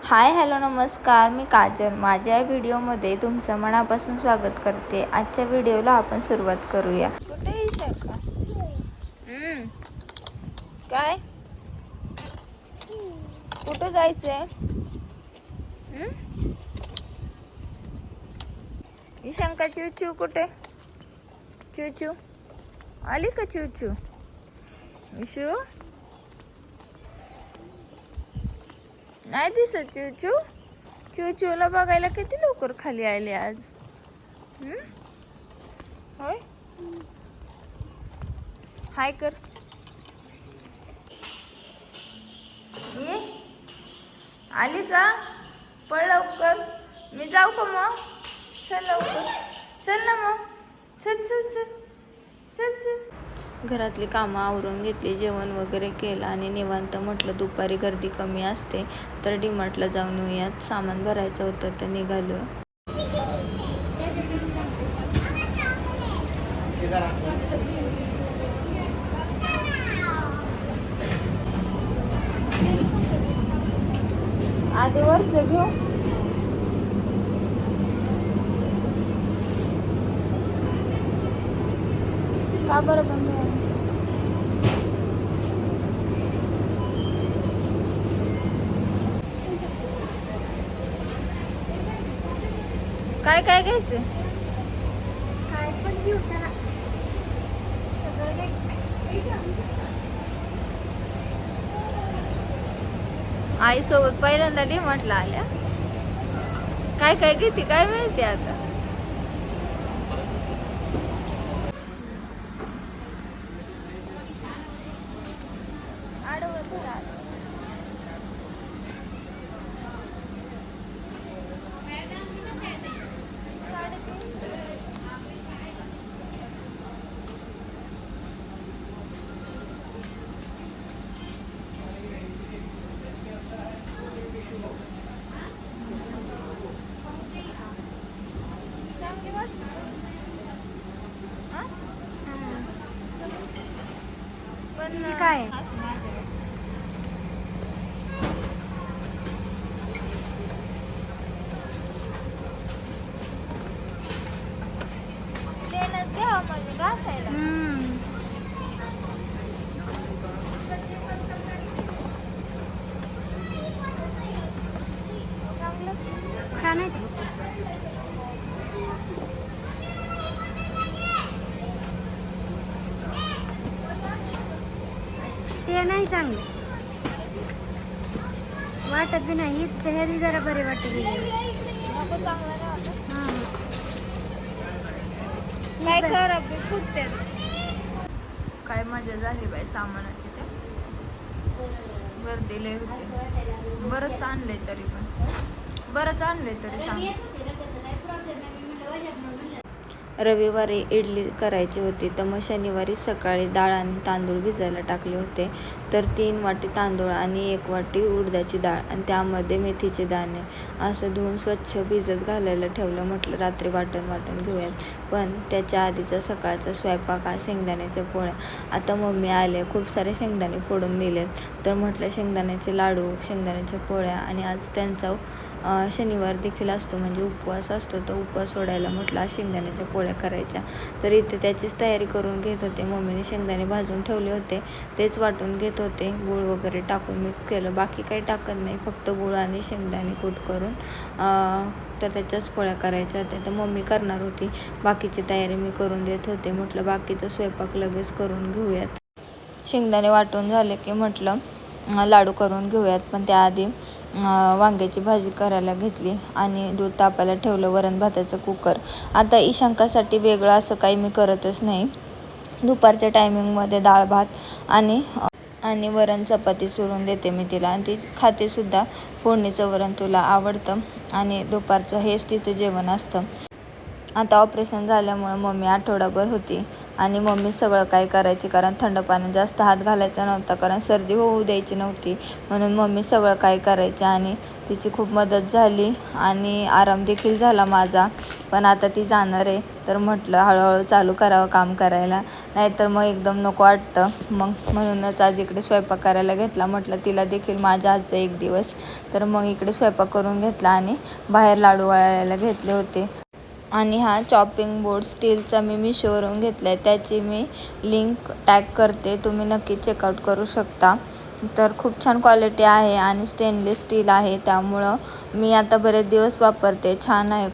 Hi hello नमस्कार, मी काजल. माझ्या व्हिडिओमध्ये तुमचं मनापासून स्वागत करते. आजच्या व्हिडिओला आपण सुरुवात करूया. कुठे येशील का? काय कुठं जायचंय? ईशांका चिवचिव कुठे? चिवचिव आली का? चिवचिव इशू नाही दिसत. चिवचिव चिवचिवला बघायला किती लवकर खाली आले आज. होय, हाय कर. ये आली का? पळ लवकर. मी जाऊ का मग? चल लवकर, चल ना मग. चल चल चल चल चल. घरातली कामं आवरून घेतली, जेवण वगैरे केलं आणि निवांत म्हटलं दुपारी गर्दी कमी असते तर डीमार्टला जाऊन येऊयात. सामान भरायचं होतं तर निघालो. आधी वरचं घेऊ. का बरं बंद झालं? काय काय घ्यायचं? काय पण घेऊ चला. आई सोबत पहिल्यांदा डीमार्टला आल्या. काय काय घेते काय माहिती आता. पण काय? लेनच घ्यावं म्हणजे घासायला. छान आहे ते. ते नाही चांगलं वाटत बी नाही. इथं ह्याची जरा बरे वाटत. नको, चांगलं नाही वाटत. हां काय खराब बी फुटतात. काय मजा झाली बाई सामानाची. ते गर्दी लय होती. बरंच आणलंय तरी पण बरंच आणलंय तरी सांग. रविवारी इडली करायची होती तर मग शनिवारी सकाळी डाळ आणि तांदूळ भिजायला टाकले होते. तर 3 वाटी तांदूळ आणि 1 वाटी उडदाची डाळ आणि त्यामध्ये मेथीचे दाणे असं धुवून स्वच्छ भिजत घालायला ठेवलं. म्हटलं रात्री वाटून घेऊयात. पण त्याच्या आधीचा सकाळचा स्वयंपाक आज शेंगदाण्याच्या पोळ्या. आता मम्मी आले, खूप सारे शेंगदाणे फोडून दिलेत. तर म्हटलं शेंगदाण्याचे लाडू, शेंगदाण्याच्या पोळ्या आणि आज त्यांचा शनिवार देखील असतो म्हणजे उपवास असतो. तर उपवास सोडायला म्हटलं आज शेंगदाण्याच्या पोळ्या करायच्या. तर इथे त्याचीच तयारी करून घेत होते. मम्मीने शेंगदाणे भाजून ठेवले होते, तेच वाटून घेत होते. गूळ वगैरे टाकून मिक्स केलं, बाकी काही टाकत नाही, फक्त गूळ आणि शेंगदाणे कूट करून तर त्याच्याच पोळ्या करायच्या होत्या. तर मम्मी करणार होती, बाकीची तयारी मी करून देत होते. म्हटलं बाकीचा स्वयंपाक लगेच करून घेऊयात. शेंगदाणे वाटून झाले की म्हटलं लाडू करून घेऊयात. पण त्याआधी वांग्याची भाजी करायला घेतली आणि दूध तापायला ठेवलं. वरण भाताचं कुकर. आता ईशांकासाठी वेगळं असं काही मी करतच नाही. दुपारच्या टायमिंगमध्ये डाळ भात आणि वरण चपाती चुरून देते मी तिला आणि ती खातेसुद्धा. फोडणीचं वरण तुला आवडतं आणि दुपारचं हेच तिचं जेवण असतं. आता ऑपरेशन झाल्यामुळं मम्मी आठवडाभर होती आणि मम्मी सगळं काय करायची, कारण थंड पाण्यात जास्त हात घालायचा नव्हता, कारण सर्दी होऊ द्यायची नव्हती. म्हणून मम्मी सगळं काय करायची आणि तिची खूप मदत झाली आणि आराम देखील झाला माझा. पण आता ती जाणार आहे तर म्हटलं हळूहळू चालू करावं काम करायला, नाहीतर मग एकदम नको वाटतं. मग म्हणूनच आज इकडे स्वयंपाक करायला घेतला. म्हटलं तिला देखील माझ्या आजचा एक दिवस. तर मग इकडे स्वयंपाक करून घेतला आणि बाहेर लाडू वळायला घेतले होते. आणि हा चॉपिंग बोर्ड स्टीलचा मी मिशोवरून घेतला आहे. त्याची मी लिंक टॅग करते, तुम्ही नक्की चेकआउट करू शकता. तर खूप छान क्वालिटी आहे आणि स्टेनलेस स्टील आहे, त्यामुळं मी आता बरेच दिवस वापरते. छान आहे.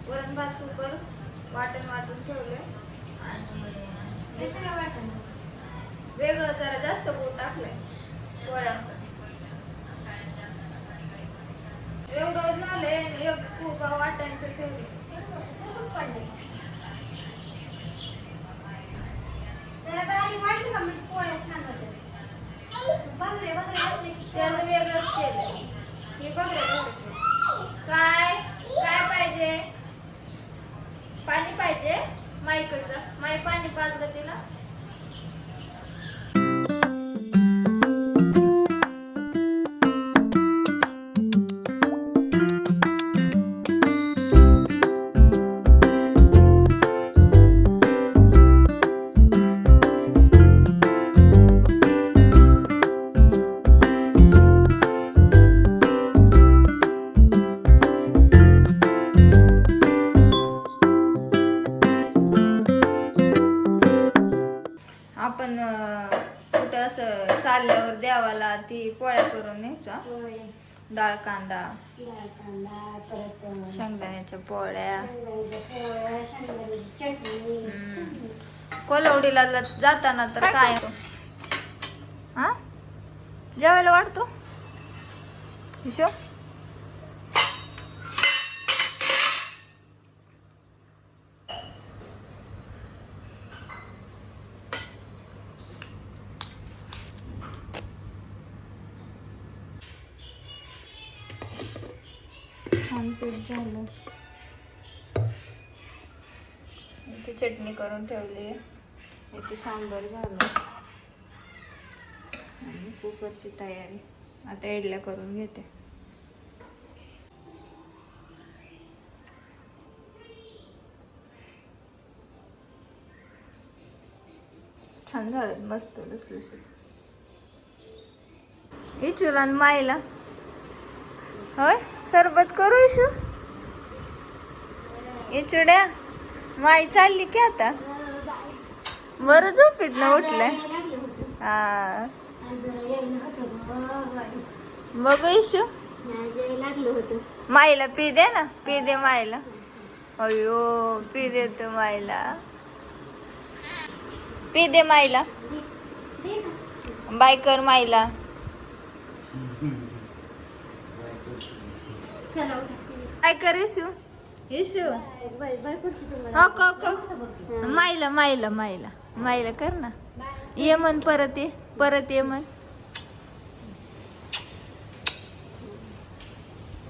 वरण भात कुकर वाटून ठेवले आणि वेगळं जरा जास्त गूळ टाकलंय पोळ्यांचं. एवढं झालंय, एक कुकर वाटायचं ठेवले. त्याला वेगळंच केलं. हे बघ काय काय पाहिजे, पाणी पाहिजे माईकडचं, माई पाणी पाजलं तिला. आपण कुठं असं चालल्यावर देवाला ती पोळ्या करून न्यायचा. डाळ कांदा, शेंगदाण्याच्या पोळ्या. कोलवडीला जाताना तर काय हा जेवायला वाटतो हिशो. छान पीठ झालं. इथे चटणी करून ठेवली, इथे सांबार झालं आणि कुकरची तयारी. आता इडल्या करून घेते. छान झालं, मस्त लसलुशीत. इचूला आणि माईला होय सरबत करू इशू. इचुड्या माई चालली की आता, बरं झोपीत ना उठलंय. हा बघू इशू, माईला पी दे ना, पी दे माईला. अयो पी दे तू माईला, पी दे माईला. बाय कर माईला. काय कर इशू, इशू माईला माईला माईला माईला कर ना. ये मन परत ये, परत ये मन.